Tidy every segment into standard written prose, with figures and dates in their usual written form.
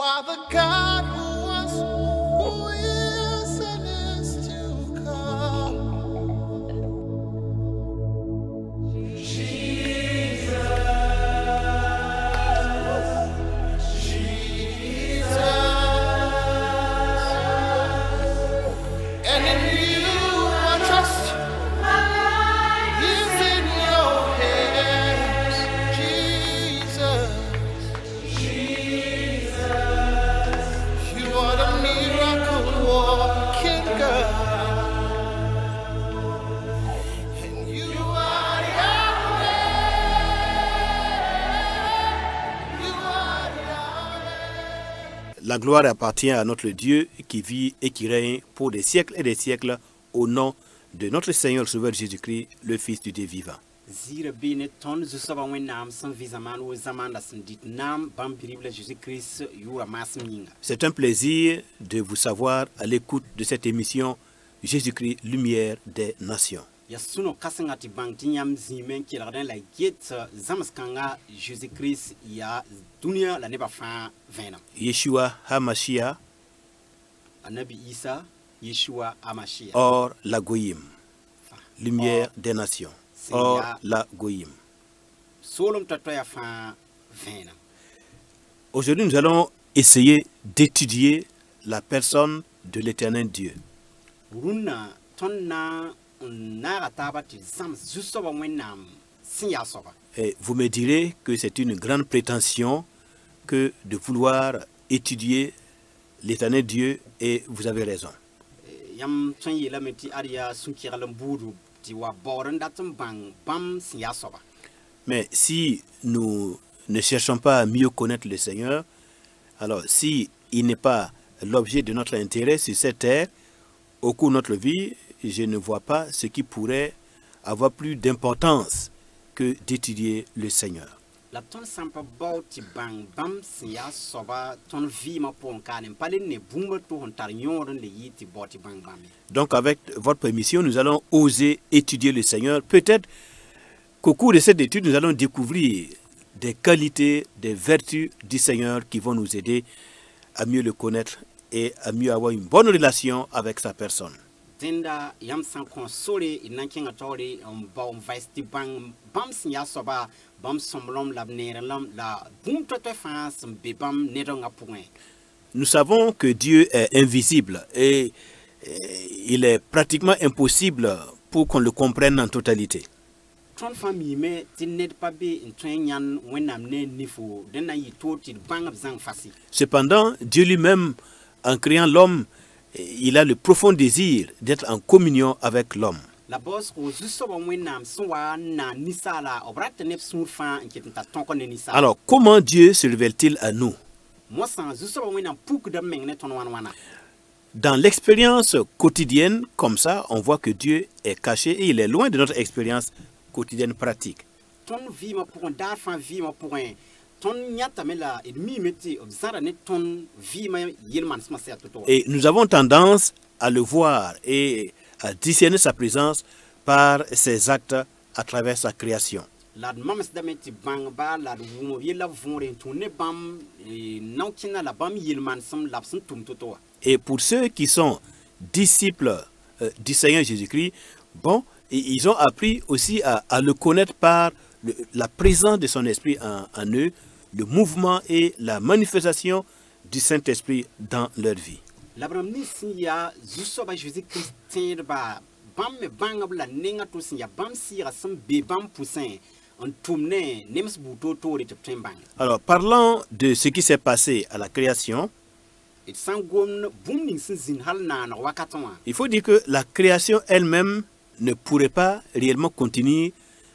are the God who was, who is, and is to come. And in you I trust. My life is in your hands, Jesus. You are the miracle working God. And you are Yahweh. You are Yahweh. La gloire appartient à notre Dieu qui vit et qui règne pour des siècles et des siècles au nom de notre Seigneur Sauveur Jésus-Christ, le Fils du Dieu vivant. Zira bene ton zusaba wenam san vizaman wo zaman la sindit nam bam pirible Jésus-Christ yura masminga. C'est un plaisir de vous savoir à l'écoute de cette émission Jésus-Christ, lumière des nations. Ya suno kasangati bang tinyam zimen ki la la get zamaskanga Jésus-Christ ya dunia la neba fa venam. Yeshua HaMashiach, Anabi Isa Yeshua Amashia. or la Goïm, lumière des nations. Or la Goïm. Solom tatoya fa venam. Aujourd'hui, nous allons essayer d'étudier la personne de l'Éternel Dieu. Runa tonna na tabati zam zusaba wenam sinya soba. Et vous me direz que c'est une grande prétention que de vouloir étudier l'Éternel Dieu, et vous avez raison. Yam tanye la meti aria sunkiram buru ti wa boran datum bang bam sinya soba. Mais si nous ne cherchons pas à mieux connaître le Seigneur, alors si il n'est pas l'objet de notre intérêt sur cette terre, au cours de notre vie, je ne vois pas ce qui pourrait avoir plus d'importance que d'étudier le Seigneur. La ton sampa bauti bang bam sinya soba ton vi ma pon kanem pale ne bumba to hon tar nyoron le yiti bauti bang bam. Donc avec votre permission, nous allons oser étudier le Seigneur. Peut-être qu'au cours de cette étude, nous allons découvrir des qualités, des vertus du Seigneur qui vont nous aider à mieux le connaître et à mieux avoir une bonne relation avec sa personne. Tenda yam san konsole inanking atore baum vaisti bang bam sinya soba bam somlom labnerelam la bum toto fans be bam nedonga point. Nous savons que Dieu est invisible et il est pratiquement impossible pour qu'on le comprenne en totalité. Ton famille me tined pa be ntwenyan wenam ne nifu dena yitoti bang zang fasi. Cependant, Dieu lui-même, en créant l'homme, il a le profond désir d'être en communion avec l'homme. La boss ko zusoba wenam soa na nisala obrat nep sunfa nkita tonko ne nisala. Alors, comment Dieu se révèle-t-il à nous? Moi sans zusoba wenam puk de mengne ton wana. Dans l'expérience quotidienne, comme ça, on voit que Dieu est caché et il est loin de notre expérience quotidienne pratique. Ton vie ma pour dar fan vie ma pour ton nyata mela et mi meti obzara ne ton vie ma yelman smasa toto. Et nous avons tendance à le voir et à discerner sa présence par ses actes à travers sa création. La mamas dameti bang ba la wumo yela vore tourner bam naukina la bam yelman sam lapsun tum toto. Et pour ceux qui sont disciples du Seigneur Jésus-Christ, bon, ils ont appris aussi à le connaître par la présence de son esprit en eux, le mouvement et la manifestation du Saint-Esprit dans leur vie. L'Abraham ya zusoba Jésus-Christ ba bam me bang la nenga to sinya bam sira sam be bam poussin en tourner nems buto to de tembang. Alors, parlant de ce qui s'est passé à la création, il faut dire que la création elle-même ne pourrait pas réellement contenir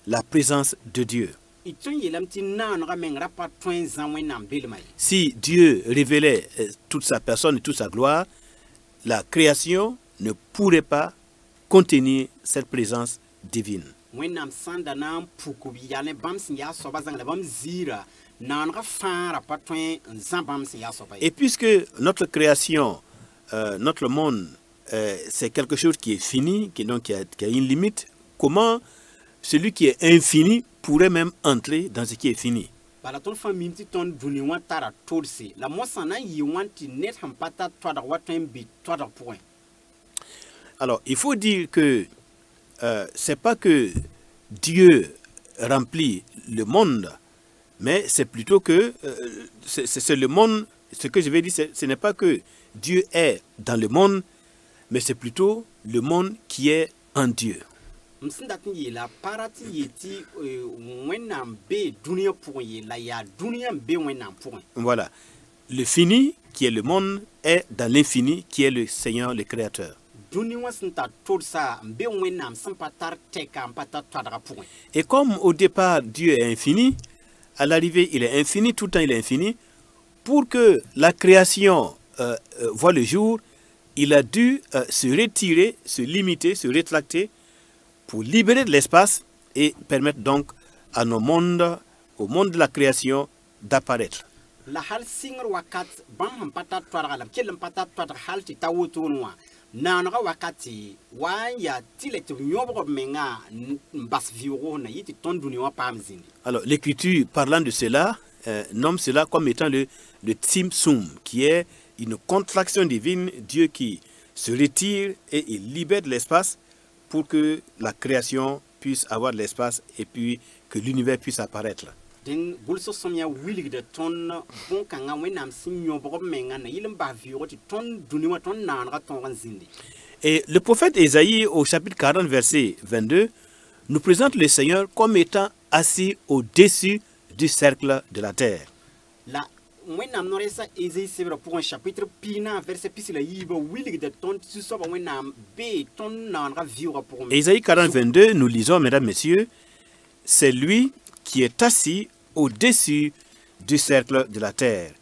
la présence de Dieu. Si Dieu révélait toute sa personne et toute sa gloire, la création ne pourrait pas contenir cette présence divine. Et puisque notre création, notre monde, c'est quelque chose qui est fini, qui a une limite, comment celui qui est infini pourrait même entrer dans ce qui est fini? bala ton famille ti ton duni wan tara tolsi la mosana yi wanti net ham pata toda waten bi toda point. Alors, il faut dire que c'est pas que Dieu remplit le monde, mais c'est plutôt que c'est le monde. Ce que je vais dire, ce n'est pas que Dieu est dans le monde, mais c'est plutôt le monde qui est en Dieu. Msindatin yi la parati yeti wenam be dunia point yi la ya dunia be wenam point. Voilà. Le fini, qui est le monde, est dans l'infini, qui est le Seigneur, le Créateur. Et comme au départ, Dieu est infini, à l'arrivée, il est infini, tout le temps, il est infini. Pour que la création voit le jour, il a dû se retirer, se limiter, se rétracter pour libérer de l'espace et permettre donc à nos mondes, au monde de la création, d'apparaître. La hal singer wakat bam ham pata twara la kelam pata twara hal ti tawoto noa nanra wakati wa ya tilet nyobo menga bas viro na yiti tonduni wa pamzini. Alors l'écriture parlant de cela nomme cela comme étant le Tzimtzum, qui est une contraction divine, Dieu qui se retire et il libère de l'espace pour que la création puisse avoir de l'espace et puis que l'univers puisse apparaître. Et le prophète Ésaïe au chapitre 40 verset 22 nous présente le Seigneur comme étant assis au-dessus du cercle de la terre. Ésaïe 40 22 nous lisons, mesdames, messieurs, c'est lui qui est assis au-dessus du cercle de la terre.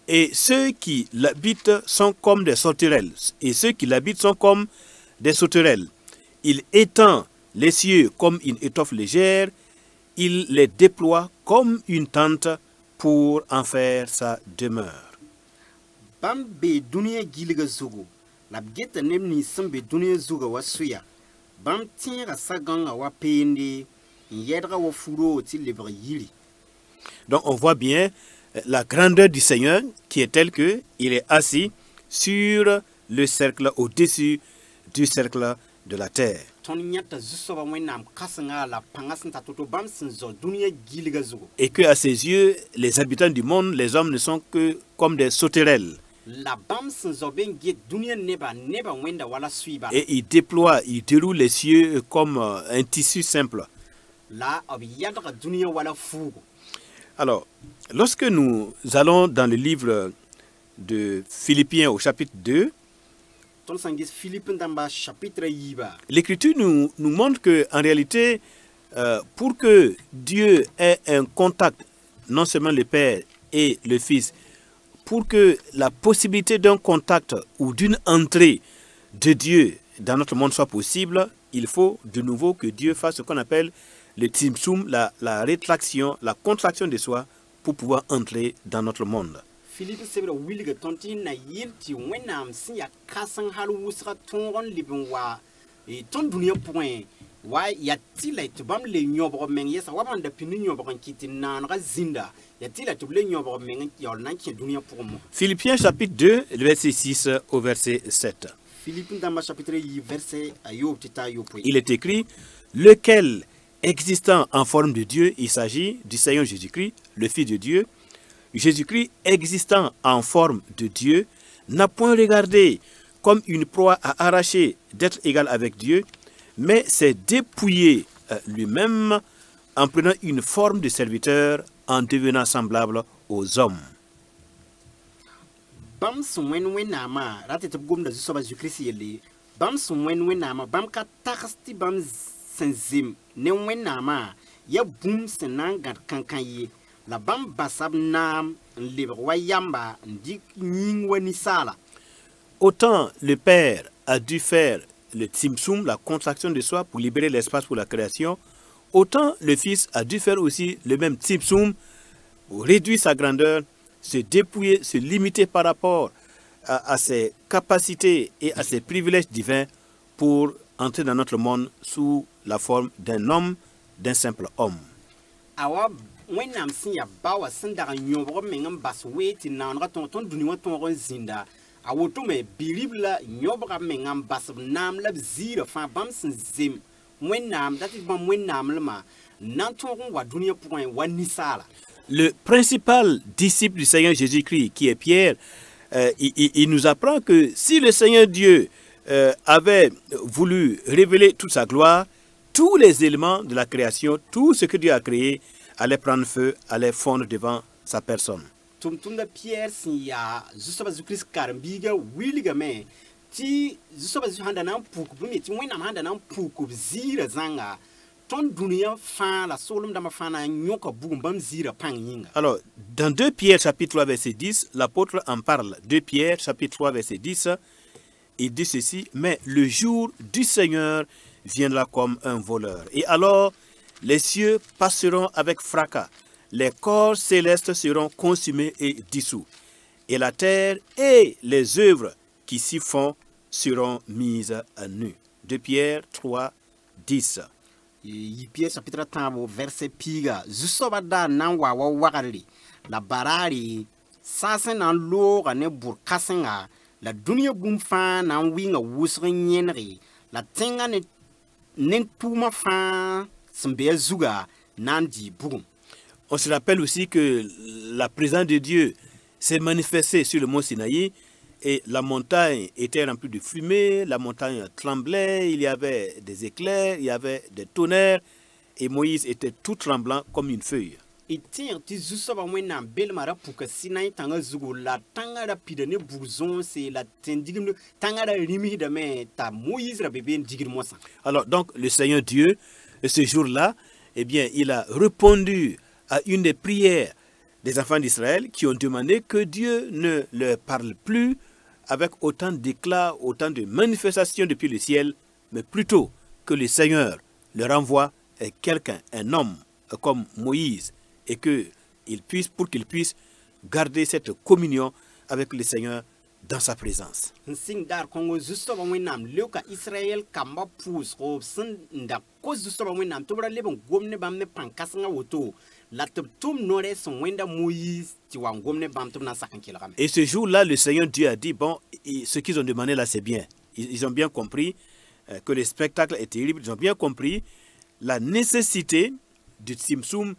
Et ceux qui l'habitent sont comme des sauterelles. Et ceux qui l'habitent sont comme des sauterelles. Il étend les cieux comme une étoffe légère. Il les déploie comme une tente pour en faire sa demeure. Bambe dunia gilga zugo. La bgeta nemni sambe dunia zuga wasuya. Bam tira saganga wa pende. Donc on voit bien la grandeur du Seigneur qui est telle que il est assis sur le cercle au-dessus du cercle de la terre. Et que à ses yeux, les habitants du monde, les hommes ne sont que comme des sauterelles. Et il déploie, il déroule les cieux comme un tissu simple. Alors, lorsque nous allons dans le livre de Philippiens au chapitre 2, l'Écriture nous montre qu'en réalité, pour que Dieu ait un contact, non seulement le Père et le Fils, pour que la possibilité d'un contact ou d'une entrée de Dieu dans notre monde soit possible, il faut de nouveau que Dieu fasse ce qu'on appelle le Tzimtzum, la rétraction, la contraction de soi pour pouvoir entrer dans notre monde. Philippiens chapitre 2, verset 6 au verset 7. Il est écrit, lequel existant en forme de Dieu, il s'agit du Seigneur Jésus-Christ, le Fils de Dieu. Jésus-Christ existant en forme de Dieu, n'a point regardé comme une proie à arracher d'être égal avec Dieu, mais s'est dépouillé lui-même en prenant une forme de serviteur, en devenant semblable aux hommes. Autant le Père a dû faire le Tzimtzum, la contraction de soi pour libérer l'espace pour la création, autant le Fils a dû faire aussi le même Tzimtzum pour réduire sa grandeur, se dépouiller, se limiter par rapport à ses capacités et à ses privilèges divins pour entrer dans notre monde sous la forme d'un homme, d'un simple homme. wẽnnaam sẽn yaa ba wã sẽn dag n yõbg meng n bas wee tɩ naonegã tõog tõnd dũni wã tõog n zĩnda a woto me bi-rib la yõbga meng n bas b naam la b ziirã fãa bãmb sẽn zem wẽnnaam dat tɩ bãmb wẽnnaamlmã n na n tõog n wa dũniyã pʋgẽ wa ninsaala. Le principal disciple du Seigneur Jésus-Christ, qui est Pierre, il nous apprend que si le Seigneur Dieu avait voulu révéler toute sa gloire, tous les éléments de la création, tout ce que Dieu a créé, allait prendre feu, allait fondre devant sa personne. Tʋmtʋmda Pierre sẽn yaa Zu-soabã Zu-Kirist karen-biigã wilgame tɩ Zu-soabã sãn da na n puk bõe me tɩ wẽnnaam sãn da na n puk b ziirã zãnga tõnd dũniyã fãa la soolem-dãmbã fãa na n yõka bugum bãmb ziirã pãng yĩnga. Alors, dans 2 Pierre chapitre 3 verset 10, l'apôtre en parle. 2 Pierre chapitre 3 verset 10, il dit ceci: mais le jour du Seigneur viendra comme un voleur. Et alors, les cieux passeront avec fracas, les corps célestes seront consumés et dissous, et la terre et les œuvres qui s'y font seront mises à nu. 2 Pierre 3, 10. Yi Pierre chapitre 3 verset piga Zu-soabã daa na n wa wagre la baraare saasẽ na n looga ne bʋr-kãsenga la dũniyã bũmb fãa na n wɩnga wʋsg n yẽnege la tẽngã ne tʋʋmã fãa sẽn be a zuga na n dɩ bugum. On se rappelle aussi que la présence de Dieu s'est manifestée sur le mont Sinaï et la montagne était remplie de fumée, la montagne tremblait, il y avait des éclairs, il y avait des tonnerres et Moïse était tout tremblant comme une feuille. Y tẽeg tɩ Zu-soabã wẽnnaam belmã ra puka Sinaï tãngã zugu la tãngã ra pida ne bug-zõose la tẽn-digimd tãngã ra rĩmsdame t'a Moïse ra be be n digd mosã. Alors donc le Seigneur Dieu, ce jour-là, eh bien, il a répondu à une des prières des enfants d'Israël qui ont demandé que Dieu ne leur parle plus avec autant d'éclat, autant de manifestations depuis le ciel, mais plutôt que le Seigneur leur envoie quelqu'un, un homme comme Moïse, et pour qu'il puisse garder cette communion avec le Seigneur dans sa présence. Sing dar Congo Zu-soabã wẽnnaam leoka Israël kamba pʋʋsgo b sẽn n da kos Zu-soabã wẽnnaam tɩ b ra leb n gom ne bãmb ne pãn-kãsengã woto la tɩ b tʋm noorɛ sẽn wẽnda Moïse tɩ wa n gom ne bãmb tɩ b na n sak n kelgame. Et ce jour-là, le Seigneur Dieu a dit, bon, ce qu'ils ont demandé là, c'est bien. Ils ont bien compris que le spectacle est terrible. Ils ont bien compris la nécessité du Tzimtzum,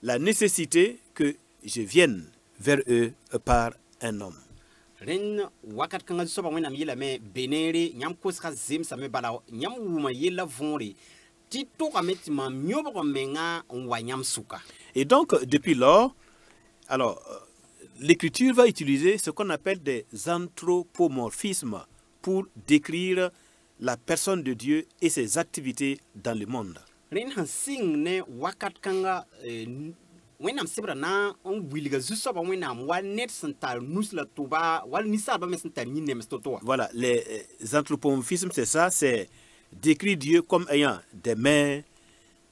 la nécessité que je vienne vers eux par un homme. Ren wakat kãngã Zu-soabã wẽnnaam yeelame beneere yãmb kosga zemsame bala yãmb wʋma yella võore tɩ togame tɩ mam yõbg menga n wa yãmb sʋka. Et donc, depuis lors, alors, l'Écriture va utiliser ce qu'on appelle des anthropomorphismes pour décrire la personne de Dieu et ses activités dans le monde. Ren sẽn sɩng ne wakat kãngã wẽnnaam sebra na n wilga Zu-soabã wẽnnaam wa ned sẽn tar nus la tʋba wala ninsaalbã me sẽn tar yĩn-nems to-to wã. Voilà, les anthropomorphismes, c'est ça, c'est décrire Dieu comme ayant des mains,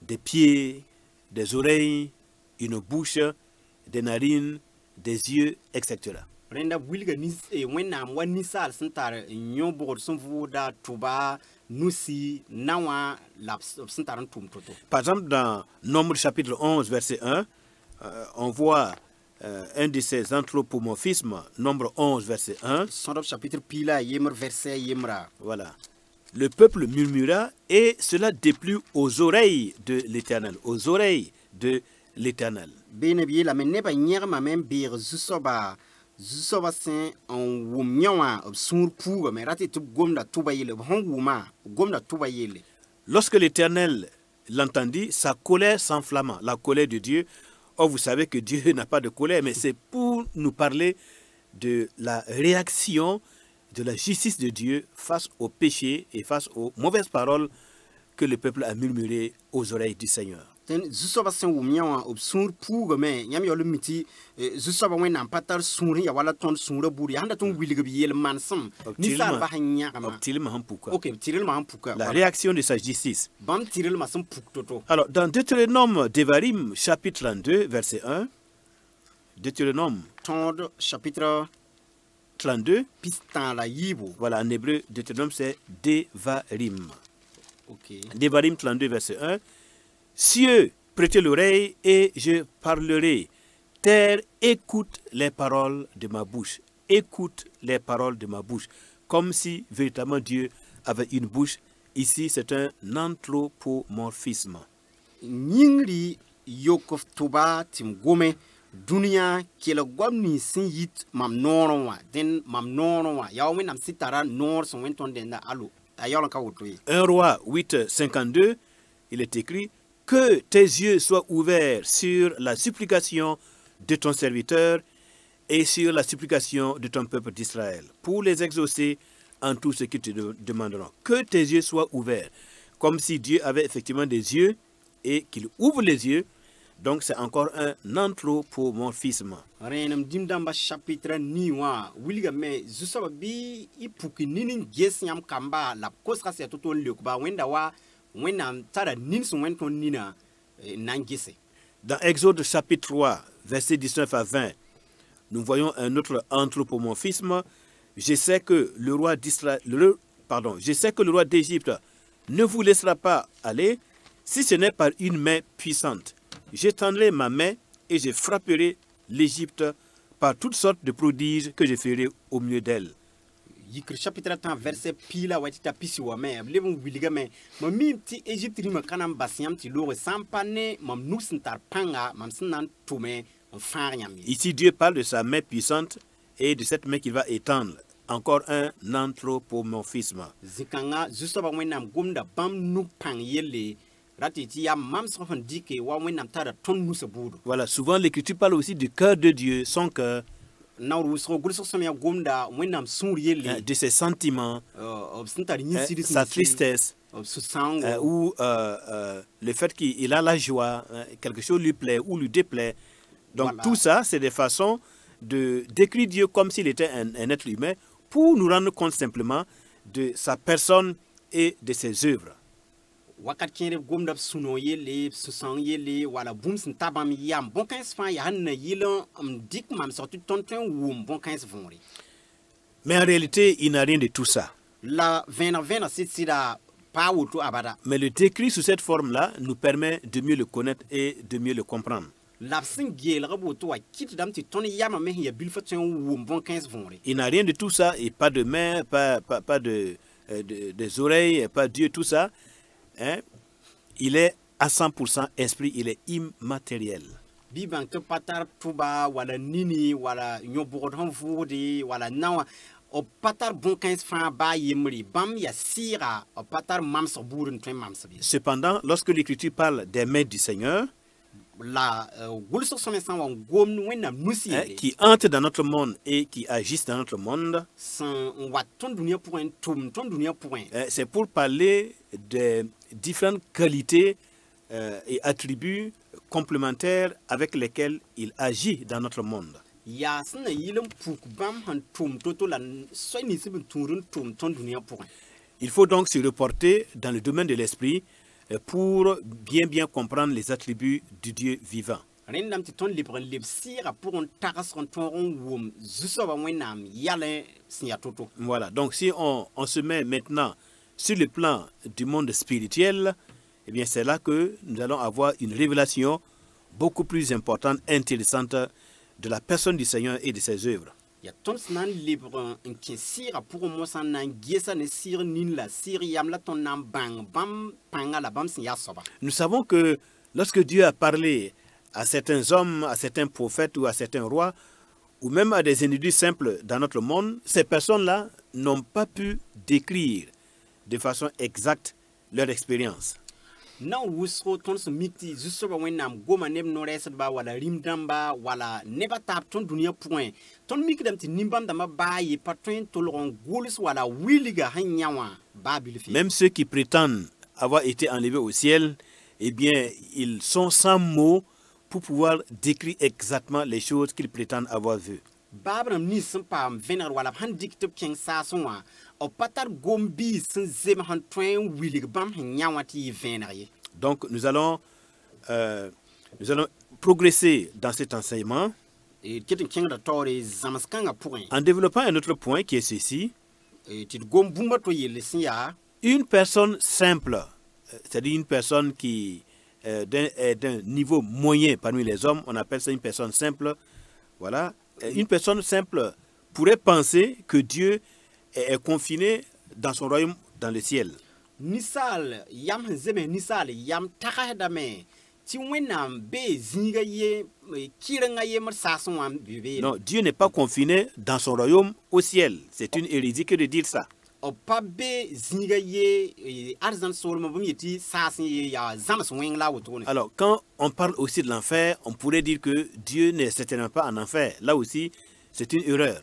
des pieds, des oreilles, une bouche, des narines, des yeux, etc. Rẽnda wilga wẽnnaam wa ninsaal sẽn tar yõ-bʋgd sẽn vʋʋda tʋba nusi nawa la sẽn tar n tʋm to-to. Par exemple, dans Nombre chapitre 11, verset 1, on voit un de ces anthropomorphismes, Nombre 11, verset 1. Sõdb chapitre pila yembr verset yembra. Voilà. Le peuple murmura et cela déplut aux oreilles de l'Éternel, aux oreilles de l'Éternel. Bene b yeelame nebã yẽgmame n beeg Zu-soabã sẽn n wʋm yã wã b sũur puugame ra tɩ b gomda tʋba yelle b sẽn wʋma b gomda tʋba yelle. Lorsque l'Éternel l'entendit, sa colère s'enflamma, la colère de Dieu. Or, vous savez que Dieu n'a pas de colère, mais c'est pour nous parler de la réaction, de la justice de Dieu face au péché et face aux mauvaises paroles que le peuple a murmurées aux oreilles du Seigneur. Zu-soabã sẽn wʋm yã wã b sũur puugame yãmb yaool n mi tɩ Zu-soabã wẽnnaam pa tar sũur ya wala tõnd sũurã buud ya sẽn dat n wilg b yel manesem ninsaalbã sẽn yãgma. Ok, b tɩrlmã sẽn puka. La réaction de sa justice. Bãmb tɩrlmã sẽn puk to-to. Alors, dans Deutéronome Devarim, chapitre 32, verset 1, Deutéronome Tõod chapitre 32, pis-tãag la yiibo. voilà, en hébreu, Deutéronome c'est Devarim. Ok. Devarim 32, verset 1. Cieux prêtez l'oreille et je parlerai. Terre, écoute les paroles de ma bouche. Écoute les paroles de ma bouche. Comme si véritablement Dieu avait une bouche. Ici, c'est un anthropomorphisme. Nyingri yokof tuba tim gome dunia kele gwamni sin yit mam noronwa den mam noronwa ya wenam sitara nor son wenton den da alu ayolon ka wotoyi. 1 Roi 8, 52, il est écrit que tes yeux soient ouverts sur la supplication de ton serviteur et sur la supplication de ton peuple d'Israël, pour les exaucer en tout ce qu'ils te demanderont. Que tes yeux soient ouverts, comme si Dieu avait effectivement des yeux et qu'il ouvre les yeux. Donc c'est encore un anthropomorphisme. Renam dimdamba chapitre ni wa wilga me zusoba bi ipuki ninin gesiam kamba la koska se toto lekba wenda wa wenam tara ninsu wenton nina nangese. Dans Exode chapitre 3, versets 19 à 20, nous voyons un autre anthropomorphisme. Je sais que le roi d'Égypte ne vous laissera pas aller si ce n'est par une main puissante. J'étendrai ma main et je frapperai l'Égypte par toutes sortes de prodiges que je ferai au milieu d'elle. Yikri chapitre 10 verset pila watita pisi wa me levon wiliga me mamim ti Egypte ri makana basiam ti lore sampane mam nusintar panga mam sinan tume farnyam. Ici Dieu parle de sa main puissante et de cette main qu'il va étendre. Encore un anthropomorphisme. Zikanga zusoba wenam gumda bam nuk pang yele ratiti ya mam sofan dike wa wenam tara ton nusabudu. Voilà, souvent l'écriture parle aussi du cœur de Dieu, son cœur. De ses sentiments, sa tristesse, ou le fait qu'il a la joie, quelque chose lui plaît ou lui déplaît. Donc voilà. Tout ça, c'est des façons de décrire Dieu comme s'il était un être humain pour nous rendre compte simplement de sa personne et de ses œuvres. Wakatien gomda suno yele susang yele wala bums tabam yam bon 15 francs ya han yilon dik mam sorti tonton wum bon 15 vongri. Mais en réalité, il n'a rien de tout ça. La 20 sida pas auto abada. Mais le décrit sous cette forme-là nous permet de mieux le connaître et de mieux le comprendre. Il n'a rien de tout ça et pas de main, pas des oreilles, pas Dieu, tout ça. Hein? Il est à 100% esprit, il est immatériel. Cependant, lorsque l'Écriture parle des mains du Seigneur, qui entrent dans notre monde et qui agissent dans notre monde, c'est pour parler des différentes qualités et attributs complémentaires avec lesquels il agit dans notre monde. Il faut donc se reporter dans le domaine de l'esprit pour bien comprendre les attributs du Dieu vivant. Voilà, donc si on se met maintenant sur le plan du monde spirituel, eh bien c'est là que nous allons avoir une révélation beaucoup plus importante, intéressante de la personne du Seigneur et de ses œuvres. Nous savons que lorsque Dieu a parlé à certains hommes, à certains prophètes ou à certains rois, ou même à des individus simples dans notre monde, ces personnes-là n'ont pas pu décrire de façon exacte leur expérience. Même ceux qui prétendent avoir été enlevés au ciel, eh bien, ils sont sans mots pour pouvoir décrire exactement les choses qu'ils prétendent avoir vues. Donc nous allons progresser dans cet enseignement en développant un autre point qui est ceci. Une personne simple, c'est-à-dire une personne qui d'un niveau moyen parmi les hommes, on appelle ça une personne simple. Voilà. Une personne simple pourrait penser que Dieu est confiné dans son royaume dans le ciel. Nisal yam zeme nisal yam takadame ti wenam be zinga ye kiranga ye marsason am bebe. Non, Dieu n'est pas confiné dans son royaume au ciel. C'est une hérésie que de dire ça. O pa be zinga ye arzan solmo bum yeti sasin ye ya zamas wen la wotone. Alors, quand on parle aussi de l'enfer, on pourrait dire que Dieu n'est certainement pas en enfer. Là aussi, c'est une erreur.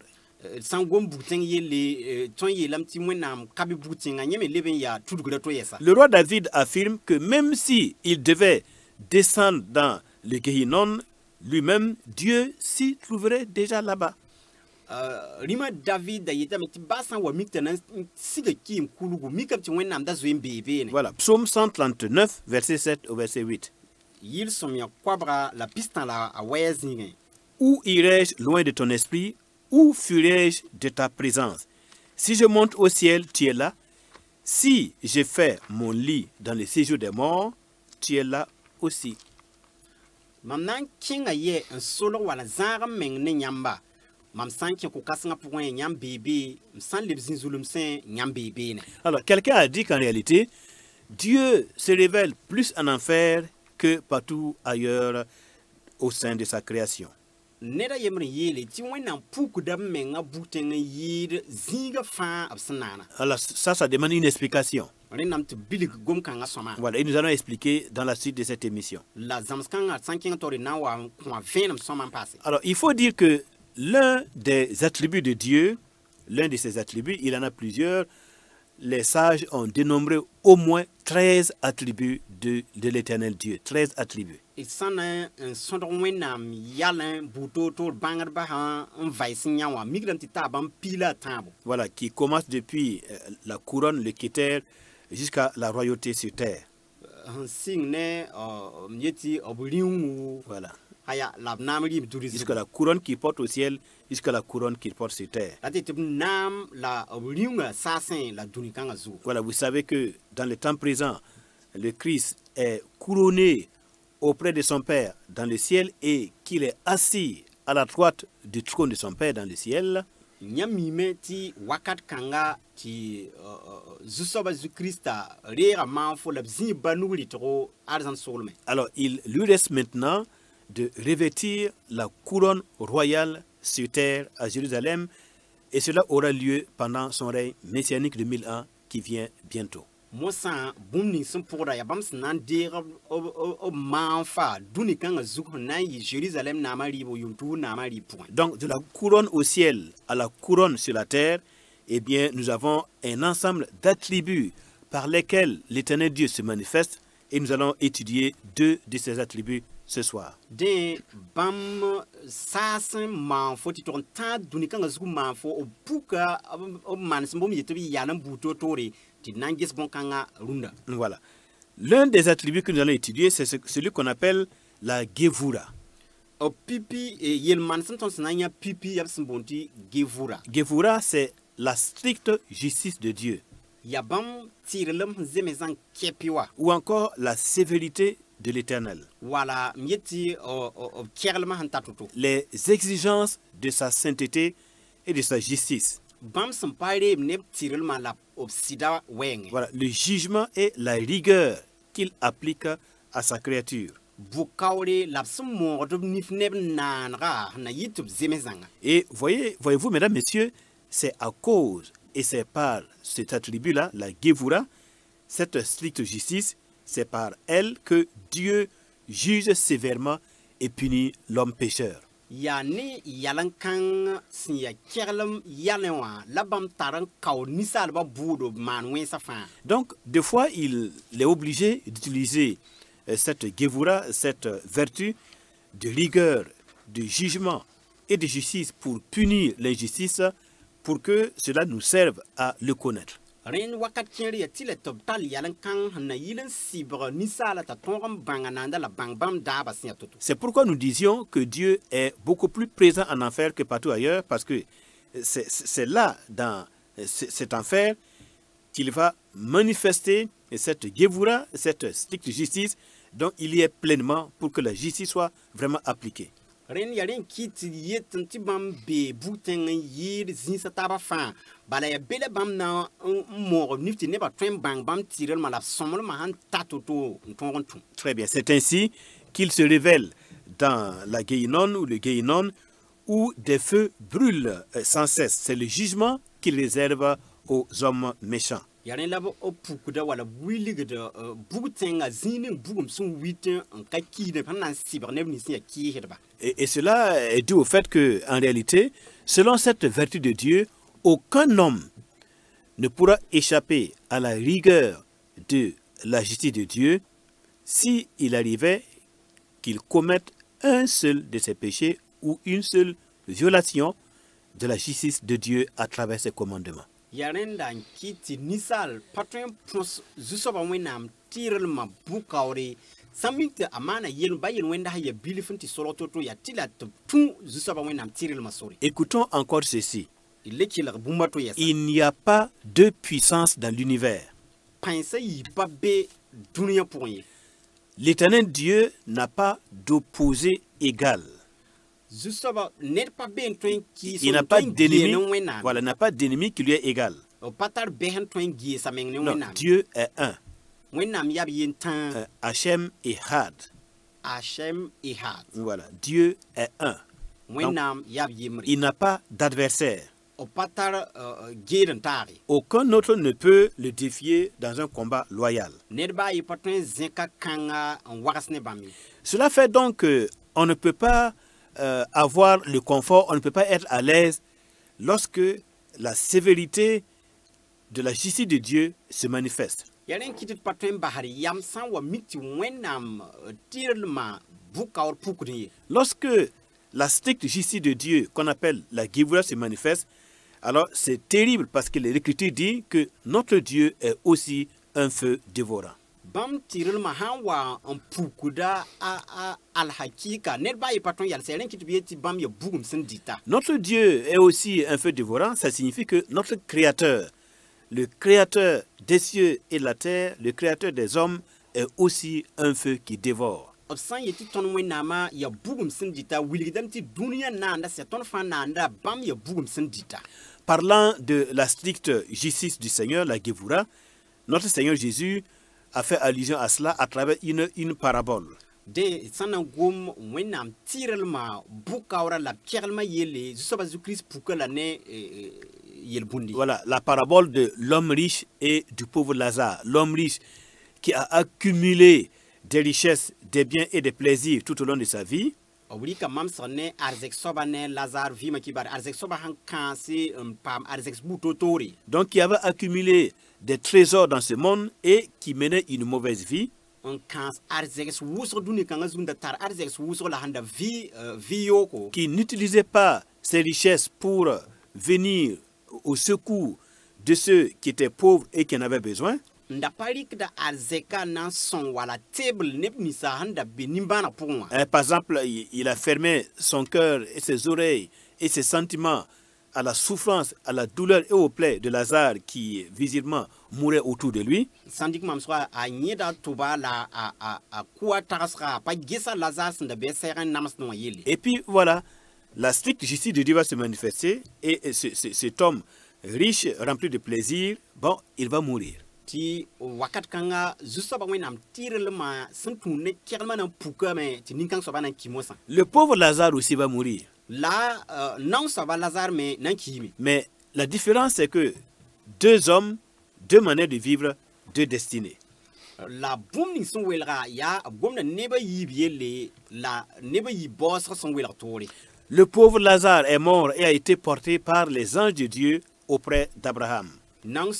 Le roi David affirme que même si il devait descendre dans le Gehinnom, lui-même, Dieu s'y trouverait déjà là-bas. Voilà, psaume 139, verset 7 au verset 8. Où irai-je loin de ton esprit? Où fuirai-je de ta présence? Si je monte au ciel, tu es là. Si je fais mon lit dans le séjour des morts, tu es là aussi. Alors, quelqu'un a dit qu'en réalité, Dieu se révèle plus en enfer que partout ailleurs au sein de sa création. Alors ça demande une explication. Voilà, et nous allons expliquer dans la suite de cette émission. Alors, il faut dire que l'un des attributs de Dieu, l'un de ses attributs, il en a plusieurs. Les sages ont dénombré au moins 13 attributs de l'éternel Dieu. 13 attributs. Voilà, qui commence depuis la couronne, le Kéter, jusqu'à la royauté sur terre. Voilà. Jusqu'à la couronne qui porte au ciel, jusqu'à la couronne qui porte sur terre. Voilà, vous savez que dans le temps présent, le Christ est couronné auprès de son Père dans le ciel et qu'il est assis à la droite du trône de son Père dans le ciel. Alors, il lui reste maintenant de revêtir la couronne royale sur terre à Jérusalem, et cela aura lieu pendant son règne messianique de 1000 ans qui vient bientôt. Donc, de la couronne au ciel à la couronne sur la terre, eh bien, nous avons un ensemble d'attributs par lesquels l'Éternel Dieu se manifeste, et nous allons étudier 2 de ces attributs ce soir. Voilà. L'un des attributs que nous allons étudier, c'est celui qu'on appelle la Gevura. Gevura, c'est la stricte justice de Dieu. Ou encore la sévérité de l'Éternel. Les exigences de sa sainteté et de sa justice. Voilà, le jugement et la rigueur qu'il applique à sa créature. Et voyez-vous, mesdames, messieurs, c'est à cause et c'est par cet attribut-là, la Gevura, cette stricte justice, c'est par elle que Dieu juge sévèrement et punit l'homme pécheur. Donc, des fois, il est obligé d'utiliser cette Gevura, cette vertu de rigueur, de jugement et de justice pour punir l'injustice, pour que cela nous serve à le connaître. C'est pourquoi nous disions que Dieu est beaucoup plus présent en enfer que partout ailleurs, parce que c'est là, dans cet enfer, qu'il va manifester cette Gevura, cette stricte justice, Donc il y est pleinement pour que la justice soit vraiment appliquée. ren ya ren kiti yet nti bam be buten yir zin sa taba fa bala ya bele bam na mo nifti ne ba twen bang bam tirel ma la somol ma han tatoto ntongontu. Très bien, c'est ainsi qu'il se révèle dans la Guéhinone ou le Guéhinon où des feux brûlent sans cesse. C'est le jugement qu'il réserve aux hommes méchants. Ya ren labo opukuda wala wiligda bugten a zin bugum sun witen en kaki ne panan siber ne ni ya ki hedba. Et cela est dû au fait que, en réalité, selon cette vertu de Dieu, aucun homme ne pourra échapper à la rigueur de la justice de Dieu s'il arrivait qu'il commette un seul de ses péchés ou une seule violation de la justice de Dieu à travers ses commandements. Yarenda kiti nisal patren pros zusoba wenam tirel ma bukaure samite amana yel bayel wenda ya bilifunti solototo ya tila tu zusoba wenam tirel ma sori. Écoutons encore ceci. Il n'y a pas deux puissances dans l'univers. L'Éternel Dieu n'a pas d'opposé égal. Il n'a pas d'ennemi, voilà, n'a pas d'ennemi qui lui est égal. Non, Dieu est un. Hachem et Had. Voilà, Dieu est un. Donc, il n'a pas d'adversaire. Aucun autre ne peut le défier dans un combat loyal. Cela fait donc qu'on ne peut pas avoir le confort, on ne peut pas être à l'aise lorsque la sévérité de la justice de Dieu se manifeste. Lorsque la stricte justice de Dieu, qu'on appelle la Gévoura, se manifeste, alors c'est terrible parce que l'Écriture dit que notre Dieu est aussi un feu dévorant. Notre Dieu est aussi un feu dévorant, ça signifie que notre Créateur, le Créateur des cieux et de la terre, le Créateur des hommes, est aussi un feu qui dévore. Parlant de la stricte justice du Seigneur, la Gévoura, notre Seigneur Jésus a fait allusion à cela à travers une parabole. Voilà, la parabole de l'homme riche et du pauvre Lazare. L'homme riche qui a accumulé des richesses, des biens et des plaisirs tout au long de sa vie. Donc qui avait accumulé des trésors dans ce monde et qui menait une mauvaise vie. Qui n'utilisait pas ses richesses pour venir au secours de ceux qui étaient pauvres et qui en avaient besoin. Par exemple, il a fermé son cœur et ses oreilles et ses sentiments à la souffrance, à la douleur et aux plaies de Lazare qui visiblement mourait autour de lui. Et puis voilà, la stricte justice de Dieu va se manifester et cet homme riche, rempli de plaisir, bon, il va mourir. Le pauvre Lazare aussi va mourir. Mais la différence c'est que deux hommes, deux manières de vivre, deux destinées. Le pauvre Lazare est mort et a été porté par les anges de Dieu auprès d'Abraham. Alors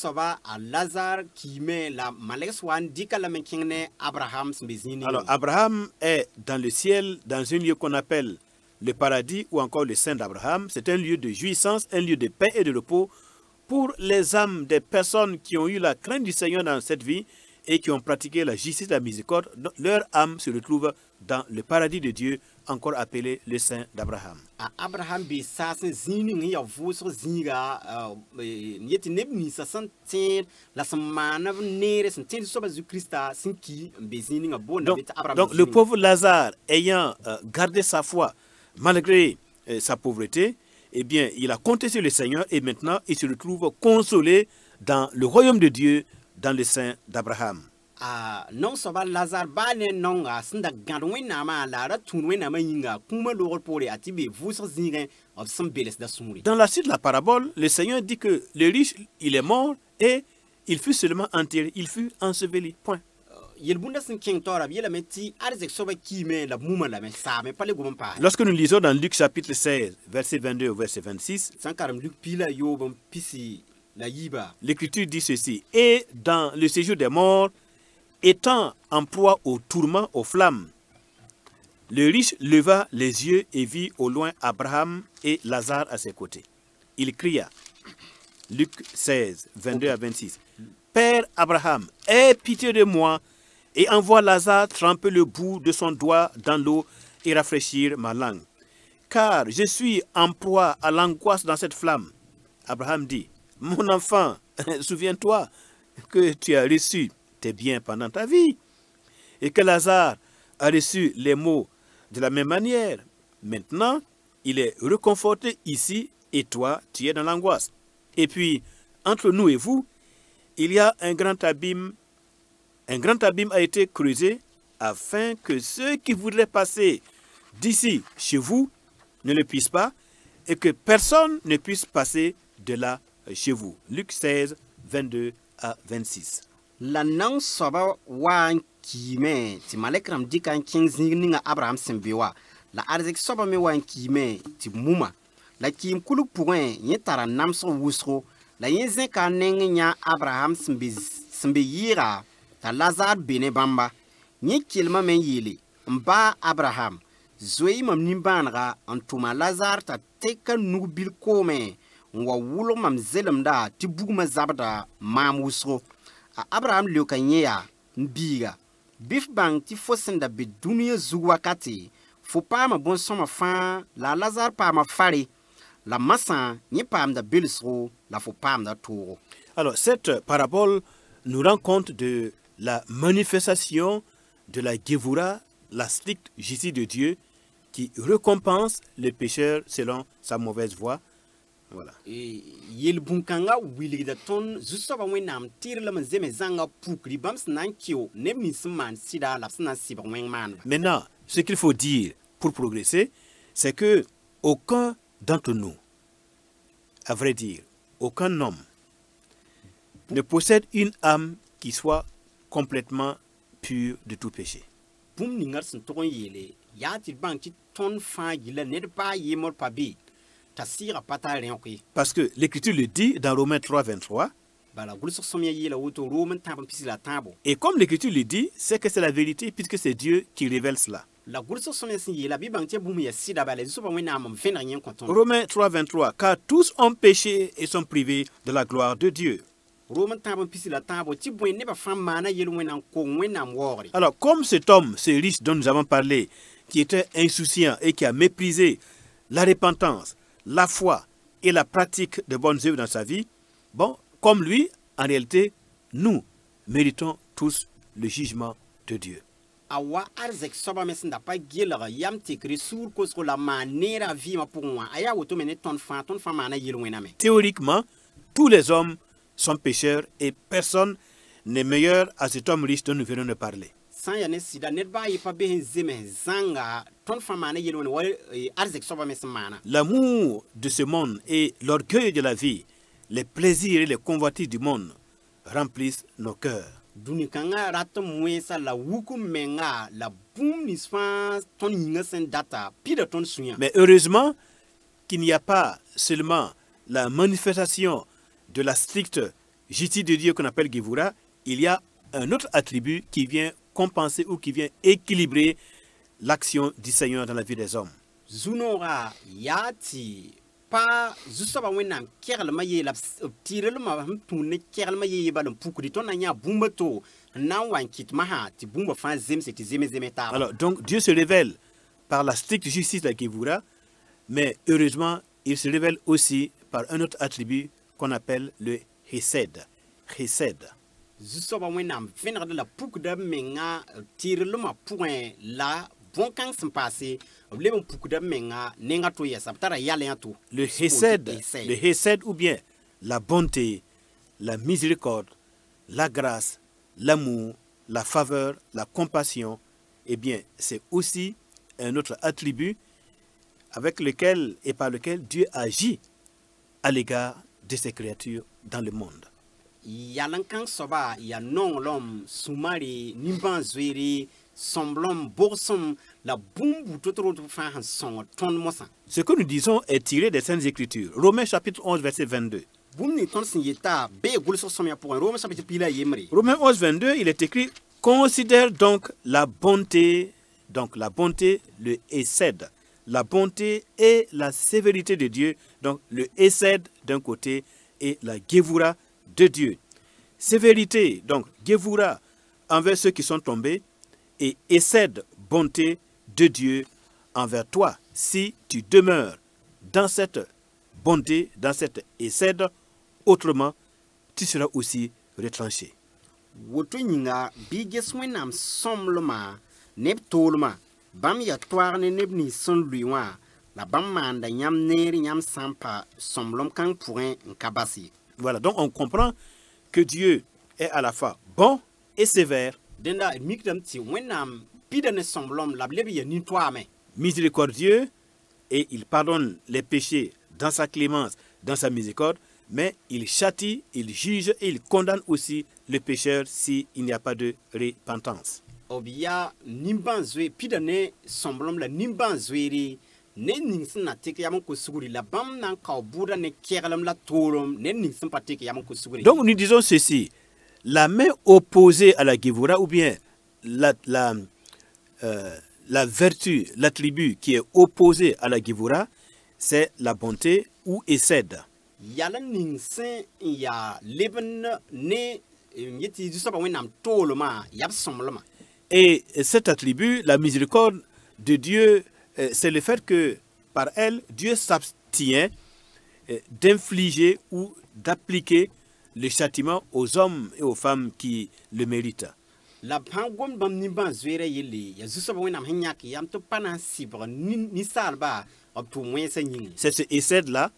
Abraham est dans le ciel, dans un lieu qu'on appelle le paradis ou encore le sein d'Abraham. C'est un lieu de jouissance, un lieu de paix et de repos pour les âmes des personnes qui ont eu la crainte du Seigneur dans cette vie et qui ont pratiqué la justice et la miséricorde. Leur âme se retrouve dans le paradis de Dieu encore appelé le sein d'Abraham. Abraham be sasen zining ya vosr zinga yeti nebni sa santir la semana nere sentir so bazu Christa sinki be zining bon Abraham. Donc le pauvre Lazare ayant gardé sa foi malgré sa pauvreté, eh bien, il a compté sur le Seigneur et maintenant il se retrouve consolé dans le royaume de Dieu, dans le sein d'Abraham. Non soba Lazare bane nonga sinda gadwe nama la ra tunwe nama yinga kuma lor pore atibe vosr zinga of some beles da sumuri. Dans la suite de la parabole, le Seigneur dit que le riche, il est mort et il fut seulement enterré, il fut enseveli. Point. Lorsque nous lisons dans Luc chapitre 16, verset 22 au verset 26, l'Écriture dit ceci: et dans le séjour des morts, étant en proie aux tourments, aux flammes, le riche leva les yeux et vit au loin Abraham et Lazare à ses côtés. Il cria, Luc 16, 22 à 26, Père Abraham, aie pitié de moi et envoie Lazare tremper le bout de son doigt dans l'eau et rafraîchir ma langue, car je suis en proie à l'angoisse dans cette flamme. Abraham dit, mon enfant, souviens-toi que tu as reçu tes biens pendant ta vie et que Lazare a reçu les maux de la même manière. Maintenant, il est réconforté ici et toi, tu es dans l'angoisse. Et puis, entre nous et vous, il y a un grand abîme. Un grand abîme a été creusé afin que ceux qui voudraient passer d'ici chez vous ne le puissent pas et que personne ne puisse passer de là chez vous. Luc 16, 22 à 26. La non soba wan kime ti malekram dikan king zinga Abraham sembewa la arzek soba me wan kime ti muma la kim kulu point yetara namso wusro la yenzen ka nya Abraham sembe yira ta Lazare bene bamba ni kilma men yele mba Abraham zoe mam nimbanra antuma Lazare ta teka nubil kome wa wulo mam zelemda ti bugma zabda mam wusro Abraham Lukanya Mbiga Bif bang ti fosenda be dunia zuwakati fo pa ma bon soma fa la Lazare pa ma fari la massa ni pa da bilsro la fo pa da touro. Alors cette parabole nous rend compte de la manifestation de la Gevura, la stricte justice de Dieu qui récompense les pécheurs selon sa mauvaise voie. Voilà. Yel bunkanga wili da ton zusoba wenam tirla manzeme zanga pukri bams nankio nemisman sida lapsna siba wengman. Maintenant, ce qu'il faut dire pour progresser, c'est que aucun d'entre nous, à vrai dire, aucun homme ne possède une âme qui soit complètement pure de tout péché. Pum ningar sun togon yele yati banki ton fa yila ne pa yemol pabi. Parce que l'Écriture le dit dans Romains 3, 23. Et comme l'Écriture le dit, c'est que c'est la vérité puisque c'est Dieu qui révèle cela. Romains 3, 23. Car tous ont péché et sont privés de la gloire de Dieu. Alors, comme cet homme, ce riche dont nous avons parlé, qui était insouciant et qui a méprisé la repentance, la foi et la pratique de bonnes œuvres dans sa vie, bon, comme lui, en réalité, nous méritons tous le jugement de Dieu. Théoriquement, tous les hommes sont pécheurs et personne n'est meilleur à cet homme riche dont nous venons de parler. L'amour de ce monde et l'orgueil de la vie, les plaisirs et les convoitises du monde remplissent nos cœurs. Mais heureusement qu'il n'y a pas seulement la manifestation de la stricte justice de Dieu qu'on appelle Gevura, il y a un autre attribut qui vient compenser ou qui vient équilibrer l'action du Seigneur dans la vie des hommes. Zunora yati pa zusoba wenam kerlma ye la tirelma tune kerlma ye balon pukuri ton anya bumbato na wankit maha ti bumba fan zem c'est zeme ta. Alors donc Dieu se révèle par la stricte justice de la Gévoura, mais heureusement, il se révèle aussi par un autre attribut qu'on appelle le Hesed. Hesed. Zusoba wẽnnaam vẽnegd la pukda menga tɩrlmã pʋgẽ la bõn-kãng sẽn paase b leb n pukda menga nenga to yɛsa b tara yal yã to. Le Hesed ou bien la bonté, la miséricorde, la grâce, l'amour, la faveur, la compassion, eh bien, c'est aussi un autre attribut avec lequel et par lequel Dieu agit à l'égard de ses créatures dans le monde. Yalankang soba ya nonglom sumari nimban zwiri somblom borsom la bumbu totoro fa han son ton mosa. Ce que nous disons est tiré des Saintes Écritures. Romains chapitre 11 verset 22. Bumni ton sinyeta be gulso somya pour Romains chapitre pila yemri. Romains 11 22, il est écrit: considère donc la bonté, le Hesed, la bonté et la sévérité de Dieu, donc le Hesed d'un côté et la Gévoura de Dieu. Sévérité, donc Gévoura envers ceux qui sont tombés, et Hesed, bonté de Dieu envers toi. Si tu demeures dans cette bonté, dans cette Hesed, autrement, tu seras aussi retranché. Woto nyinga biges wenam somloma neb tolma bam ya toarne neb ni son luiwa la bam manda nyam neri nyam sampa somlom kang pourrin nkabasi. Voilà, donc on comprend que Dieu est à la fois bon et sévère, Denda mikdam ti wenam pidane somlom la blebi ya ni toame. miséricordieux, et il pardonne les péchés dans sa clémence, dans sa miséricorde, mais il châtie, il juge et il condamne aussi le pécheur s'il n'y a pas de repentance. Obia nimban zwe pidane somlom la nimban zweri ne ningsin na tek yamon ko suguri la bam nan ka buda ne kerlam la tolom ne ningsin patek yamon ko suguri. Donc nous disons ceci: la main opposée à la Gévoura, ou bien la vertu, l'attribut qui est opposé à la Gévoura, c'est la bonté ou Hesed. Yala ningsin ya leben ne yeti zusoba wenam toloma yab somloma. Et cet attribut, la miséricorde de Dieu, c'est le fait que par elle, Dieu s'abstient d'infliger ou d'appliquer le châtiment aux hommes et aux femmes qui le méritent. La pangom bam nimban zwere yeli ya zusoba wenam henyak yam to pana sibre ni salba op to mwensa nying. C'est ce Hesed-là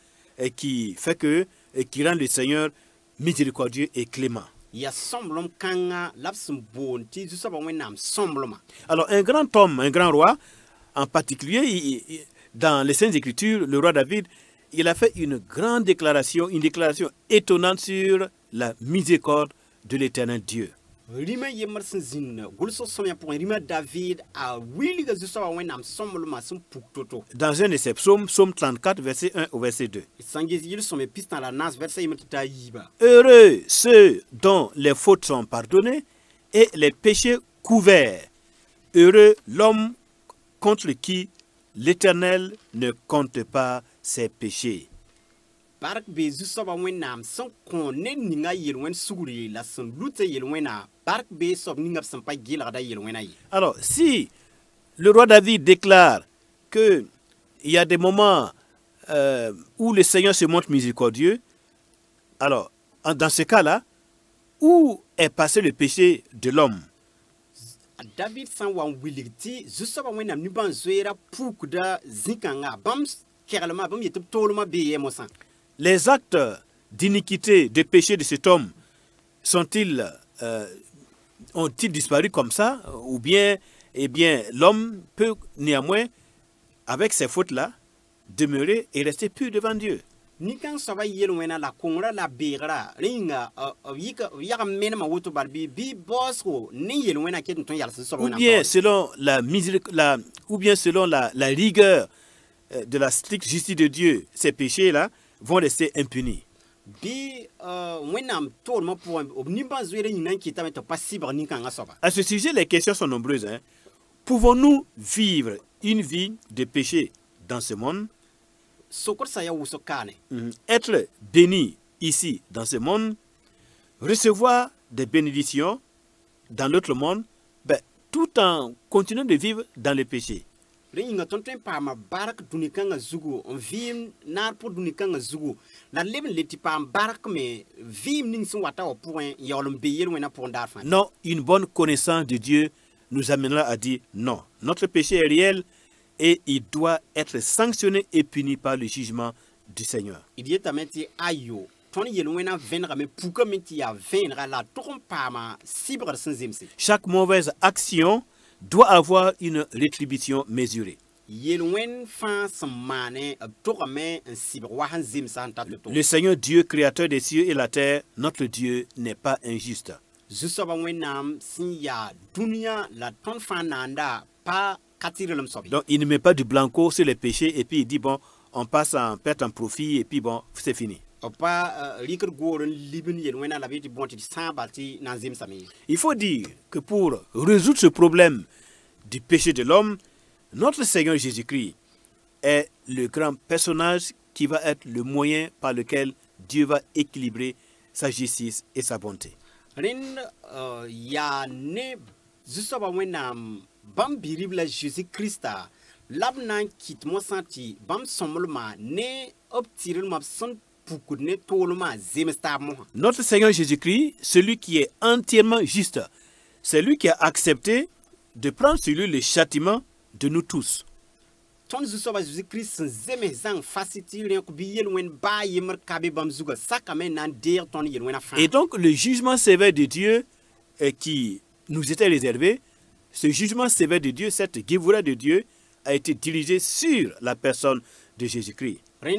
qui fait que, qui rend le Seigneur miséricordieux et clément. Ya somblom kanga lapsum bon ti zusoba wenam sombloma. Alors un grand homme, un grand roi, en particulier dans les Saintes Écritures, le roi David, il a fait une grande déclaration, une déclaration étonnante sur la miséricorde de l'Éternel Dieu. Rima yemersen zin gulso somya pour rima David a willi ga zusoba wenam sombloma sum puktoto. Dans un de ses psaumes, psaume 34, verset 1 au verset 2. Sangezi yil some pistan la nas verset yemerta yiba. Heureux ceux dont les fautes sont pardonnées et les péchés couverts. Heureux l'homme contre qui l'Éternel ne compte pas ses péchés. Park be zusoba wenam son konen ninga yelwen suguri la son lute yelwena park be sob ninga sampa gilada yelwena yi. Alors, si le roi David déclare qu'il y a des moments où le Seigneur se montre miséricordieux, alors, dans ce cas-là, où est passé le péché de l'homme? David san wan wiliti zusoba wenam niban zwera pukda zinkanga bam keralma bam yetep tolma be yemosan. Les actes d'iniquité, de péché de cet homme, ont-ils disparu comme ça? Ou bien, eh bien, l'homme peut néanmoins, avec ces fautes-là, demeurer et rester pur devant Dieu. Nikan soba yelwena la kongra la begra ringa yika mena ma woto balbi bi bosro ni yelwena ket ton yal soba Ou bien selon la rigueur de la stricte justice de Dieu, ces péchés-là vont rester impunis. À ce sujet, les questions sont nombreuses. Hein. Pouvons-nous vivre une vie de péché dans ce monde? Être béni ici, dans ce monde, recevoir des bénédictions dans l'autre monde, tout en continuant de vivre dans le péché. Ringa tonton pa ma barak dunikanga zugu on vim nar pour dunikanga zugu la leben leti pa barak me vim ning sun wata au point yolum beyer wena pour ndar fan. Non, une bonne connaissance de Dieu nous amènera à dire non. Notre péché est réel et il doit être sanctionné et puni par le jugement du Seigneur. Il y a tameti ayo ton yelwena venra me puka menti ya venra la tokom pa ma sibre sans zemse. Chaque mauvaise action doit avoir une rétribution mesurée. Yelwen fan samane tokame un sibre wahan zemsa antatoto. Le Seigneur Dieu, créateur des cieux et la terre, notre Dieu n'est pas injuste. Zusoba wenam sin ya dunia la ton fan nanda pa katirelum sobi. Donc il ne met pas du blanco sur les péchés et puis il dit bon, on passe en perte en profit et puis bon, c'est fini. Il faut dire que pour résoudre ce problème du péché de l'homme, notre Seigneur Jésus-Christ est le grand personnage qui va être le moyen par lequel Dieu va équilibrer sa justice et sa bonté. Jésus-Christ labnan kit mo santi bam somolma ne optiril map son pukune tolma zemesta mo. Notre Seigneur Jésus-Christ, celui qui est entièrement juste, c'est lui qui a accepté de prendre sur lui le châtiment de nous tous. Ton zusoba Jésus-Christ zeme zang facility len ko biyel wen ba yemer kabe bam zuga sakame nan der ton yel wen fa. Et donc le jugement sévère de Dieu qui nous était réservé, ce jugement sévère de Dieu, cette guévoura de Dieu a été dirigé sur la personne de Jésus-Christ. Et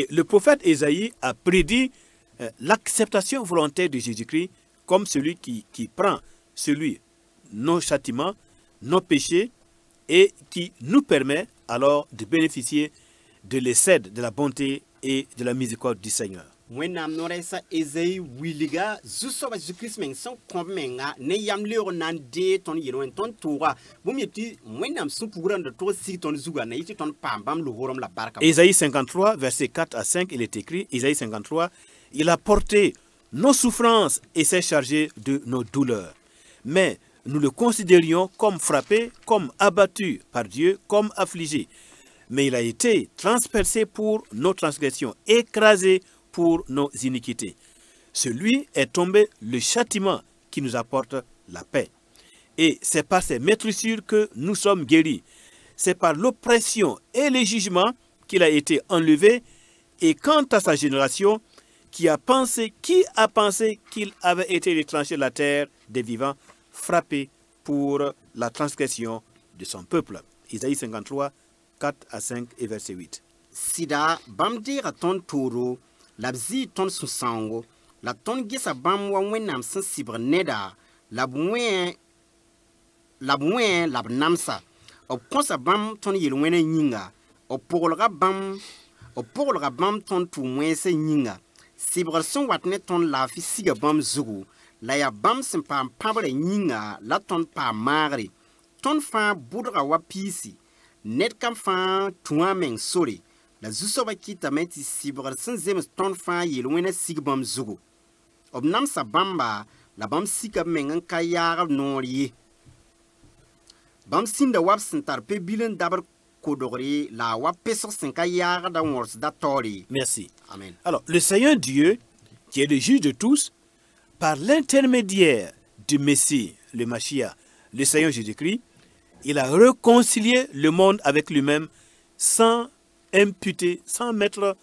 le prophète Ésaïe a prédit l'acceptation volontaire de Jésus-Christ comme celui qui prend nos châtiments, nos péchés, et qui nous permet alors de bénéficier de l'essai de la bonté et de la miséricorde du Seigneur. When am noresa Ezei wiliga zusoba Jésus-Christ men son kommenga ne yam leo nan de ton yero en ton toura bumyeti when am supouran de to si ton zuga na yiti ton pambam lo horom la barka. Ésaïe 53 verset 4 à 5 il est écrit, Ésaïe 53, il a porté nos souffrances et s'est chargé de nos douleurs. Mais nous le considérions comme frappé, comme abattu par Dieu, comme affligé. Mais il a été transpercé pour nos transgressions, écrasé pour nos iniquités. Celui est tombé le châtiment qui nous apporte la paix. Et c'est par ces maîtrissures que nous sommes guéris. C'est par l'oppression et les jugements qu'il a été enlevé. Et quant à sa génération, qui a pensé qu'il avait été retranché de la terre des vivants, frappé pour la transgression de son peuple. Isaïe 53, 4 à 5 et verset 8. Sida bamdi raton toro labzi ton susango la ton gisa bam wa wenam sensibre neda labwen labnamsa op konsa bam ton yelwene nyinga op porolga bam ton tu mwense nyinga sibre son watne ton la fi siga bam zugu la ya bam sen pam pabre nyinga la ton pa magri ton fa budra wa pisi net kam fa tuwa meng sori la zusoba kita meti sibre sen zem ton fa yelwene sigbam zugu obnam sa bamba la bam sika mengan kayar nori bam sinda wab sentar pe bilen dabar kodori la wab peso sen kayar da wors da tori. Merci. Amen. Alors, le Seigneur Dieu, qui est le juge de tous, par l'intermédiaire du Messie, le Mashiach, le Seigneur Jésus-Christ, il a réconcilié le monde avec lui-même sans imputer, sans mettre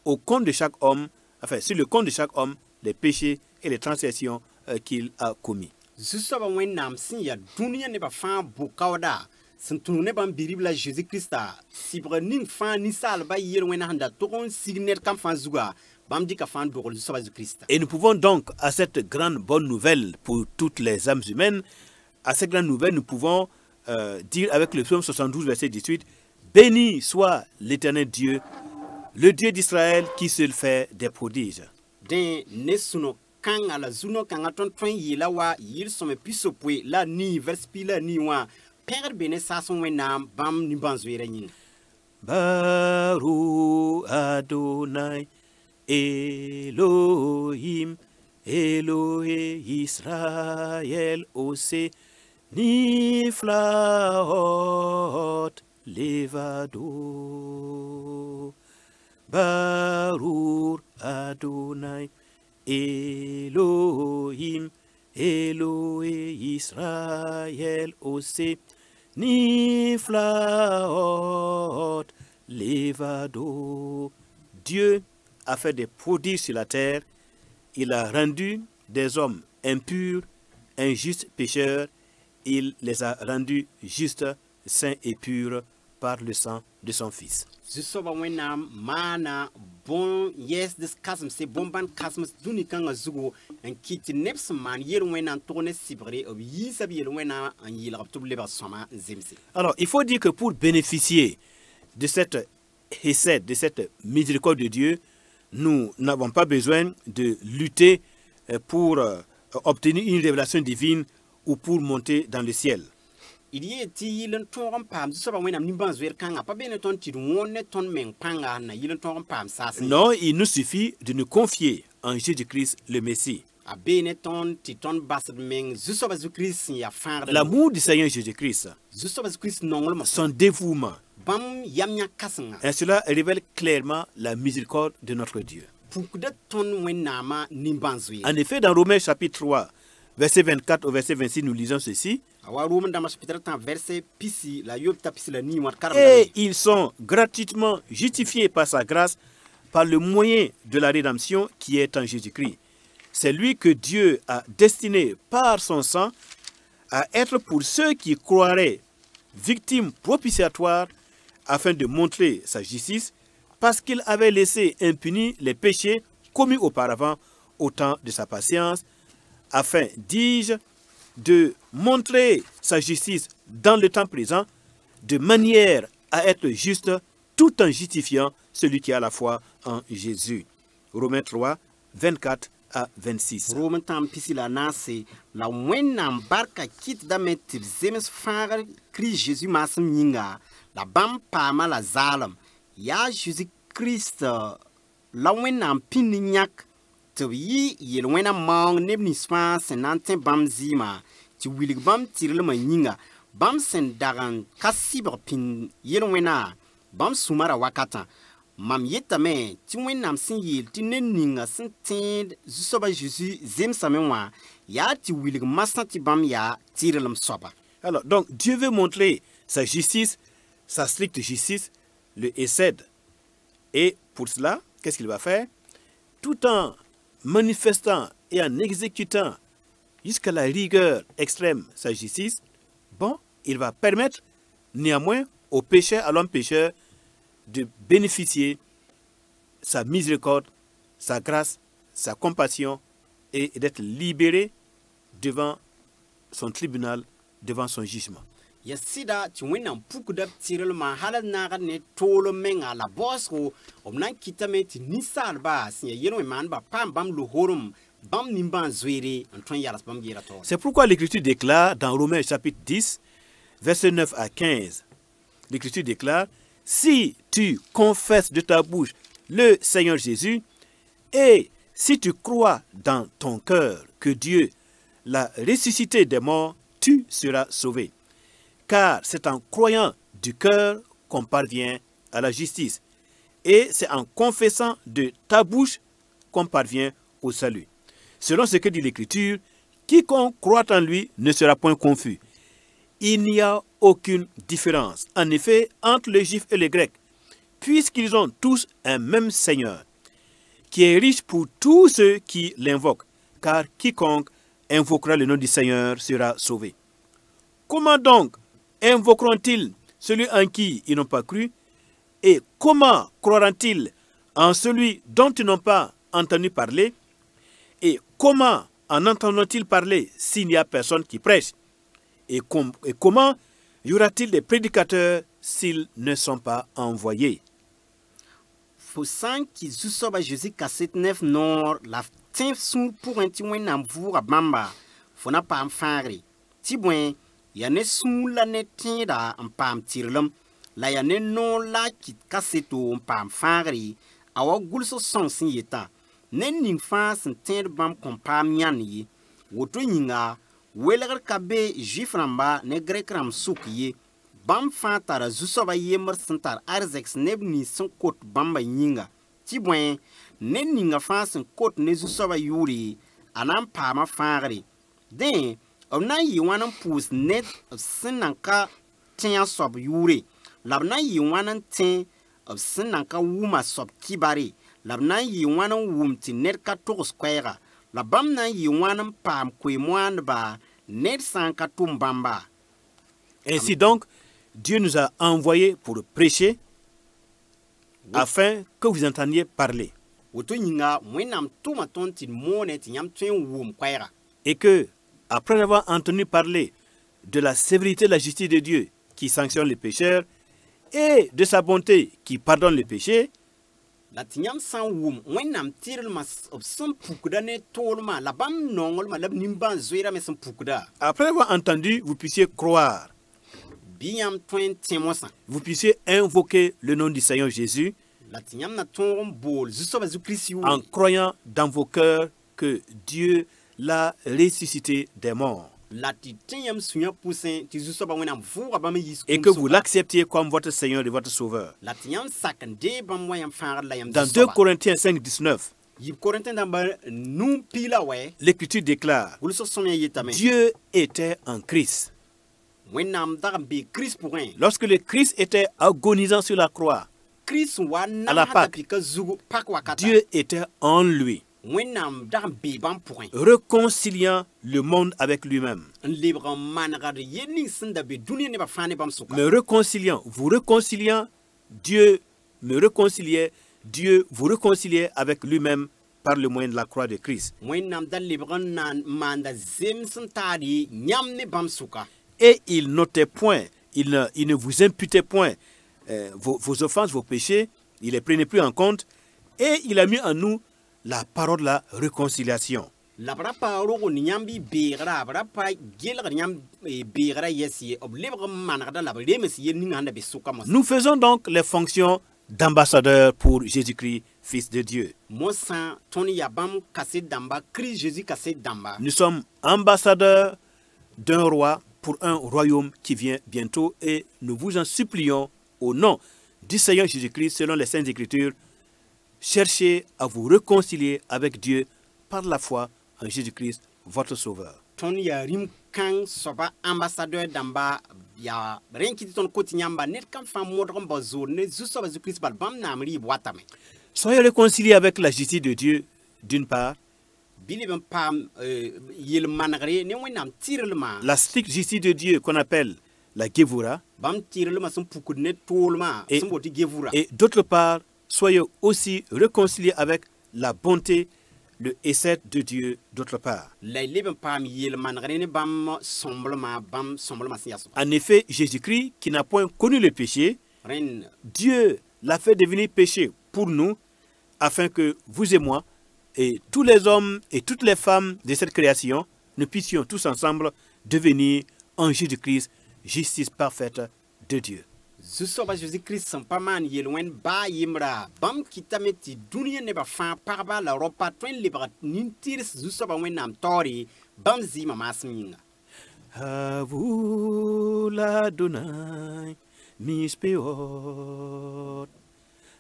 au compte de chaque homme, enfin, sur le compte de chaque homme, les péchés et les transgressions qu'il a commis. Zusoba wenam sin ya dunia ne ba fa bokawda sentunu ne ban biribla Jésus-Christ sibre ning fa ni sal ba yer wena handa tokon signet kam fa zuga bam di ka fa dogol zusoba Jésus-Christ. Et nous pouvons donc, à cette grande bonne nouvelle pour toutes les âmes humaines, à cette grande nouvelle, nous pouvons dire avec le psaume 72, verset 18, « Béni soit l'Éternel Dieu, le Dieu d'Israël qui seul fait des prodiges. » Den nesuno kang ala zuno kang aton twen yila wa yil some piso pwe la ni verspi la ni wa père bene sa son wenam bam ni banzuere nyin. Baruch Adonai Elohim Elohe Israël ose niflaot levado. Barur Adonai Elohim Elohe Israël ose niflaot levado. Dieu a fait des prodiges sur la terre. Il a rendu des hommes impurs, injustes, pécheurs. Il les a rendus justes, saints et purs par le sang de son Fils. Zusoba wẽnnaam maana bõn yɛɛsds kãsem se bõn-bãn kãsems dũni-kãngã zugu n kɩt tɩ neb sẽn maan yel-wẽnnaam tʋg ne sɩbgre b yiisa b yel-wẽnnaam n yɩlg tɩ b lebg sõma n zemse. Alors, il faut dire que pour bénéficier de cette hesed, de cette miséricorde de Dieu, nous n'avons pas besoin de lutter pour obtenir une révélation divine ou pour monter dans le ciel. Il y a un ton pam, so ba wẽnnaam nimbãan zoeer kãngã pa bee ne tõnd tɩ d wõn ne tõnd meng pãnga na yɩl n tõog n paam saasẽ. Non, il nous suffit de nous confier en Jésus-Christ le Messie. A bee ne tõnd tɩ tõnd basd meng zu-soaba zu-kirist sẽn yaa fãagda. L'amour du Seigneur Jésus-Christ, Zu-soaba zu-kirist nonglem son dévouement, bãmb yam yã kãsenga et cela révèle clairement la miséricorde de notre Dieu. pukda tõnd wẽnnaamã nimbãan zoeer. En effet, dans Romains chapitre 3, verset 24 au verset 26, nous lisons ceci. Awa Room-dãmbã chapitre 3 verset pisi la yobta pisi la nii wãd Et ils sont gratuitement justifiés par sa grâce, par le moyen de la rédemption qui est en Jésus-Christ. C'est lui que Dieu a destiné par son sang à être pour ceux qui croiraient victimes propitiatoires afin de montrer sa justice, parce qu'il avait laissé impunis les péchés commis auparavant au temps de sa patience, afin, dis-je, de montrer sa justice dans le temps présent, de manière à être juste, tout en justifiant celui qui a la foi en Jésus. Romains 3, 24 à 26. Room tãm pisi la naase la wẽnnaam barka kɩtdame tɩ d zems fãagr Kirist Jésus maasem yĩnga la bãmb paama la zaalem yaa Jésus-Kirist la wẽnnaam pĩnd yãk tɩ b yɩ yel-wẽna maoong neb nins fãa sẽn na n tẽ bãmb zɩɩma tɩ wilg bãmb tɩrlmã yĩnga bãmb sẽn dag n ka sɩbg pĩnd yel-wẽna bãmb sũma ra wakatã mam yetame tɩ wẽnnaam sẽn yeel tɩ ned ninga sẽn tẽed zu-soaba Jésus zemsame wã yaa tɩ wilg masã tɩ bãmb yaa tɩrlem soaba. Alors, donc, Dieu veut montrer sa justice, sa stricte justice, le hesed. Et pour cela, qu'est-ce qu'il va faire? Tout en manifestant et en exécutant jusqu'à la rigueur extrême sa justice, bon, il va permettre néanmoins au pécheur, à l'homme pécheur, de bénéficier sa miséricorde, sa grâce, sa compassion et d'être libéré devant son tribunal, devant son jugement. Ya sɩda tɩ wẽnnaam pukda b tɩrlmã hal d naagd ne toolem menga la baoosgo b na n kɩtame tɩ ninsaalba sẽn yaa yel-wẽ-maandbã paam bãmb lohoorem bãmb nimbãan zoeere n tõe n yals bãmb yeera taoore. C'est pourquoi l'Écriture déclare dans Romains chapitre 10, versets 9 à 15, l'Écriture déclare: si tu confesses de ta bouche le Seigneur Jésus, et si tu crois dans ton cœur que Dieu l'a ressuscité des morts, tu seras sauvé. Car c'est en croyant du cœur qu'on parvient à la justice, et c'est en confessant de ta bouche qu'on parvient au salut. Selon ce que dit l'Écriture, quiconque croit en lui ne sera point confus. Il n'y a aucune différence, en effet, entre les Juifs et les Grecs, puisqu'ils ont tous un même Seigneur, qui est riche pour tous ceux qui l'invoquent, car quiconque invoquera le nom du Seigneur sera sauvé. Comment donc invoqueront-ils celui en qui ils n'ont pas cru? Et comment croiront-ils en celui dont ils n'ont pas entendu parler? Et comment en entendront-ils parler s'il n'y a personne qui prêche? Et comment y aura-t-il des prédicateurs s'ils ne sont pas envoyés? Fo sã n kɩ zu-soaba Jésus kaset nef noor la tẽ sũur pʋgẽ tɩ wẽnnaam vʋʋga bãmba fo na paam fãagre tɩ bõe yaa ne sũur la ne tẽeda n paam tɩrlem la yaa ne noor la a kɩt kaseto n paam fãagre a wa gʋlsg sõng sẽn yetã ne ning fãa sẽn tẽed bãmb kõn paam yãnd ye woto yĩnga welgr ka be juif rãmba ne grek rãmb sʋk ye bãmb fãa tara zu-soaba yembr sẽn tar arzɛks neb nins sẽn kot bãmba yĩnga tɩ bõe ned ninga fãa sẽn kot ne zu-soaba yʋʋre a na n paama fãagre dẽ b na n yɩ wãn n pʋʋs ned b sẽn nan ka tẽ a soab yʋʋre la b na n yɩ wãn n tẽ b sẽn nan ka wʋm a soab kibare la b na n yɩ wãn n wʋm tɩ ned ka togs koɛɛga la bãmb na n yɩ wãn n paam koe-moaandba ned sã n ka tʋm bãmba. Ainsi donc, Dieu nous a envoyés pour prêcher afin que vous entendiez parler. Woto yĩnga wẽnnaam tʋma tõnd tɩ d moone tɩ yãmb tõe n wʋm koɛɛga. Et que, après avoir entendu parler de la sévérité de la justice de Dieu qui sanctionne les pécheurs et de sa bonté qui pardonne les péchés, la tɩ yãmb sã n wʋm wẽnnaam tɩrlmã b sẽn pukda ne toolmã la bãmb nonglmã la b nin-bãn-zoeerame sẽn pukda. après avoir entendu, vous puissiez croire, bɩ yãmb tõe n tẽ mosã vous puissiez invoquer le nom du Seigneur Jésus la tɩ yãmb na tõog n bool zu-soaba zu-kirist en yʋʋre croyant dans vos cœurs que Dieu l'a ressuscité des morts la tɩ tẽ yãmb sũ-yã pʋsẽ tɩ zu-soaba wẽnnaam vʋʋga bãmb n yiis et que vous l'acceptiez comme votre Seigneur et votre Sauveur. la tɩ yãmb sak n dee bãmb wa yãmb fãagd la yãmb Dans 2 zu-soaba Corinthiens 5, 19, yib korẽntẽ dãmba nuu piila wɛ l'Écriture déclare gʋlsg sõm yã yetame Dieu était en Christ. wẽnnaam dag n bee kirist pʋgẽ Lorsque le Christ était agonisant sur la croix, kirist n wa la namsã t'a Pâque, pɩka zug pak wakata Dieu était en lui, wẽnnaam dag n bee bãmb pʋgẽ réconciliant le monde avec lui-même. n lebg n manegd yel ning sẽn da be dũniyã nebã fãa ne bãmb sʋka Me réconciliant, vous réconciliant, Dieu me réconciliait, Dieu vous réconciliait avec lui-même par le moyen de la croix de Christ. wẽnnaam da lebg n na n maanda zems n taad ye yãmb ne bãmb sʋka Et il notait point, il ne vous imputait point vos offenses, vos péchés, il les prenait plus en compte, et il a mis en nous la parole de la réconciliation. la b ra pa rog n yãmb y beegra b ra pa gelgd yãmb beegra yɛs ye b lebg n manegda la b rems yel ning sẽn da be sʋka mos Nous faisons donc les fonctions d'ambassadeurs pour Jésus-Christ, Fils de Dieu. mosã tõnd yaa bãmb kaset dãmba kirist jésus kaset dãmba Nous sommes ambassadeurs d'un roi pour un royaume qui vient bientôt et nous vous en supplions au nom du Seigneur Jésus-Christ, selon les Saintes Écritures, cherchez à vous réconcilier avec Dieu par la foi en Jésus-Christ, votre Sauveur. tõnd yaa rĩm-kãng soaba ambassadeur dãmba yaa rẽn kɩ tɩ tõnd kot yãmba ned kam fãa modg n bao zoor ne zu-soaba zu-kirist bal bãmb naam rɩɩb watame Soyez réconciliés avec la justice de Dieu, d'une part, bɩ leb n paam yel-manegre ne wẽnnaam tɩrlmã la stricte justice de Dieu qu'on appelle la Gévoura, bãmb tɩrlmã sẽn pukd ne toolmã Et- sẽn bot tɩ gevura et d'autre part, soyez aussi réconciliés avec la bonté, le essai de Dieu, d'autre part. la y leb n paam yel-manegre ne bãmb sõmblmã sẽn yaa En effet, Jésus-Christ, qui n'a point connu le péché, rẽnd Dieu l'a fait devenir péché pour nous, afin que vous et moi, et tous les hommes et toutes les femmes de cette création, nous puissions tous ensemble devenir en Jésus-Christ justice parfaite de Dieu. zu-soaba jésus-kirist sẽn pa maan yel-wẽnd baa yembrã bãmb kɩtame tɩ dũniyã nebã fãa pagba la raopa tõe n lebg nin-tɩrs zu-soaba wẽnnaam taoore bãmb zɩɩmã maasem yĩnga À vous l'Adonai, mispeot.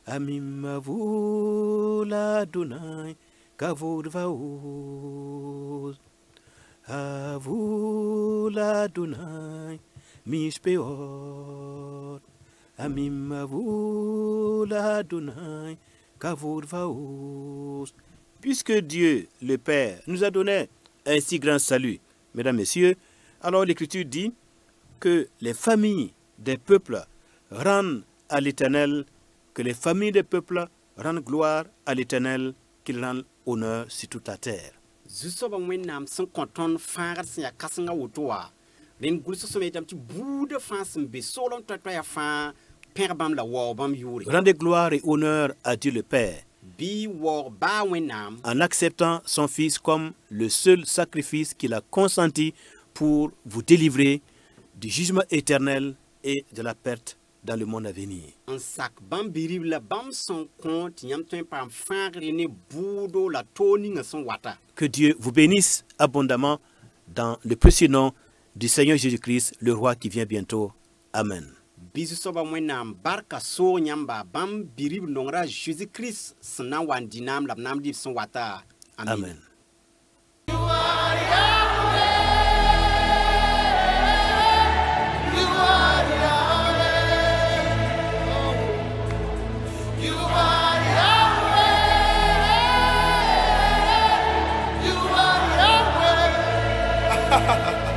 Amim à vous l'Adonai, kavod vaoz. À vous l'Adonai, mispeot. Amim à vous l'Adonai, kavod vaoz. Puisque Dieu, le Père, nous a donné un si grand salut, mesdames, messieurs, alors l'Écriture dit que les familles des peuples rendent à l'Éternel, que les familles des peuples rendent gloire à l'Éternel, qu'il rende honneur sur toute la terre. zu-soaba wẽnnaam sẽn kõ tõnd fãagd sẽn yaa kãsenga woto wa rẽnd gʋlsg sõma yetame tɩ buudã fãa sẽn be soglem toa-toayã fãa pẽg bãmb la waoog bãmb yʋʋre Rendez gloire et honneur à Dieu le Père, bɩ waoog baa wẽnnaam en acceptant son Fils comme le seul sacrifice qu'il a consenti pour vous délivrer du jugement éternel et de la perte dans le monde à venir. En sac bam birib la bam son compte yam ton pam fangre ne boudo la toning son wata. Que Dieu vous bénisse abondamment dans le précieux nom du Seigneur Jésus-Christ, le roi qui vient bientôt. Amen. Bisu soba mwenam barka so nyamba bam birib nongra Jésus Christ sna wan dinam la nam dip son wata. Amen. Amen. Ha ha ha.